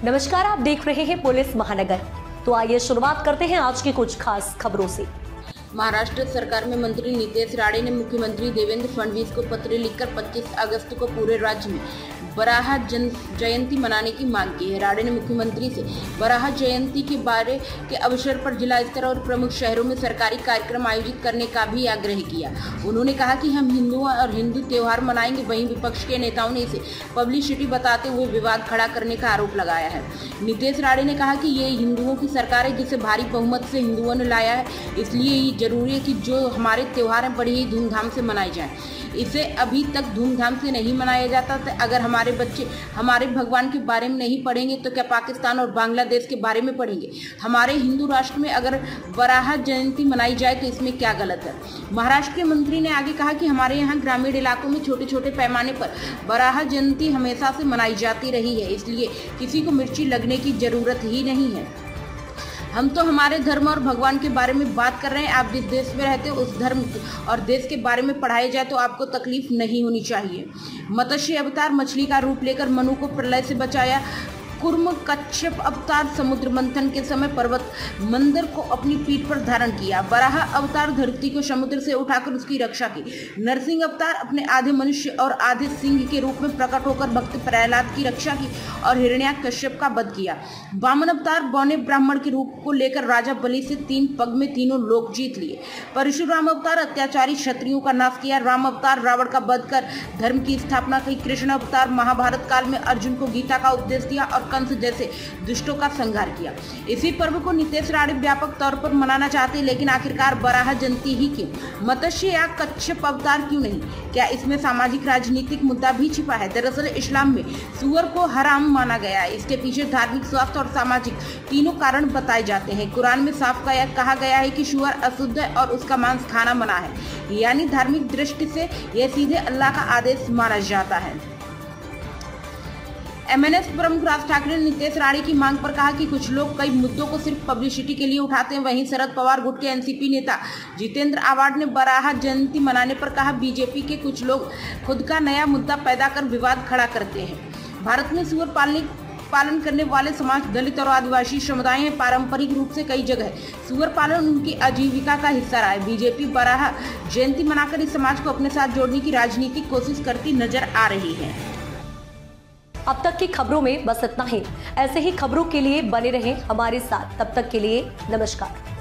नमस्कार, आप देख रहे हैं पुलिस महानगर। तो आइए शुरुआत करते हैं आज की कुछ खास खबरों से। महाराष्ट्र सरकार में मंत्री नितेश राणे ने मुख्यमंत्री देवेंद्र फडणवीस को पत्र लिखकर 25 अगस्त को पूरे राज्य में बराह जयंती मनाने की मांग की है। राणे ने मुख्यमंत्री से बराह जयंती के अवसर पर जिला स्तर और प्रमुख शहरों में सरकारी कार्यक्रम आयोजित करने का भी आग्रह किया। उन्होंने कहा कि हम हिंदू और हिंदू त्योहार मनाएंगे। वहीं विपक्ष के नेताओं ने इसे पब्लिसिटी बताते हुए विवाद खड़ा करने का आरोप लगाया है। नितेश राणे ने कहा कि ये हिंदुओं की सरकार है जिसे भारी बहुमत से हिंदुओं ने लाया है, इसलिए ये जरूरी है कि जो हमारे त्योहार हैं बड़ी ही धूमधाम से मनाए जाएं। इसे अभी तक धूमधाम से नहीं मनाया जाता था। अगर हमारे बच्चे हमारे भगवान के बारे में नहीं पढ़ेंगे तो क्या पाकिस्तान और बांग्लादेश के बारे में पढ़ेंगे? हमारे हिंदू राष्ट्र में अगर बराह जयंती मनाई जाए तो इसमें क्या गलत है? महाराष्ट्र के मंत्री ने आगे कहा कि हमारे यहाँ ग्रामीण इलाकों में छोटे छोटे पैमाने पर बराह जयंती हमेशा से मनाई जाती रही है, इसलिए किसी को मिर्ची लगने की जरूरत ही नहीं है। हम तो हमारे धर्म और भगवान के बारे में बात कर रहे हैं। आप जिस देश में रहते हो उस धर्म और देश के बारे में पढ़ाया जाए तो आपको तकलीफ नहीं होनी चाहिए। मत्स्य अवतार मछली का रूप लेकर मनु को प्रलय से बचाया। कुर्म कच्छप अवतार समुद्र मंथन के समय पर्वत मंदर को अपनी पीठ पर धारण किया। बराह अवतार धरती को समुद्र से उठाकर उसकी रक्षा की। नरसिंह अवतार अपने आधे मनुष्य और आधे सिंह के रूप में प्रकट होकर भक्त प्रहलाद की रक्षा की और हिरण्याकश्यप का वध किया। वामन अवतार बौने ब्राह्मण के रूप को लेकर राजा बलि से 3 पग में तीनों लोक जीत लिए। परशुराम अवतार अत्याचारी क्षत्रियों का नाश किया। राम अवतार रावण का वध कर धर्म की स्थापना की। कृष्ण अवतार महाभारत काल में अर्जुन को गीता का उपदेश दिया और कंस जैसे दुष्टों का संहार किया। इसी पर्व को नितेश राणे व्यापक तौर पर मनाना चाहते हैं, लेकिन आखिरकार बराह जयंती ही क्यों? मत्स्य या कच्छप अवतार क्यों नहीं? क्या इसमें सामाजिक राजनीतिक मुद्दा भी छिपा है? दरअसल इस्लाम में सुअर को हराम माना गया है। इसके पीछे धार्मिक, स्वास्थ्य और सामाजिक तीनों कारण बताए जाते हैं। कुरान में साफ कहा गया है कि सुअर अशुद्ध है और उसका मांस खाना मना है, यानी धार्मिक दृष्टि से यह सीधे अल्लाह का आदेश माना जाता है। एमएनएस प्रमुख राज ठाकरे ने नितेश राणे की मांग पर कहा कि कुछ लोग कई मुद्दों को सिर्फ पब्लिसिटी के लिए उठाते हैं। वहीं शरद पवार गुट के एनसीपी नेता जितेंद्र आव्हाड ने बराह जयंती मनाने पर कहा, बीजेपी के कुछ लोग खुद का नया मुद्दा पैदा कर विवाद खड़ा करते हैं। भारत में सुअर पालन करने वाले समाज दलित और आदिवासी समुदाय हैं। पारंपरिक रूप से कई जगह सुअर पालन उनकी आजीविका का हिस्सा रहा है। बीजेपी बराह जयंती मनाकर इस समाज को अपने साथ जोड़ने की राजनीतिक कोशिश करती नजर आ रही है। अब तक की खबरों में बस इतना ही। ऐसे ही खबरों के लिए बने रहें हमारे साथ। तब तक के लिए नमस्कार।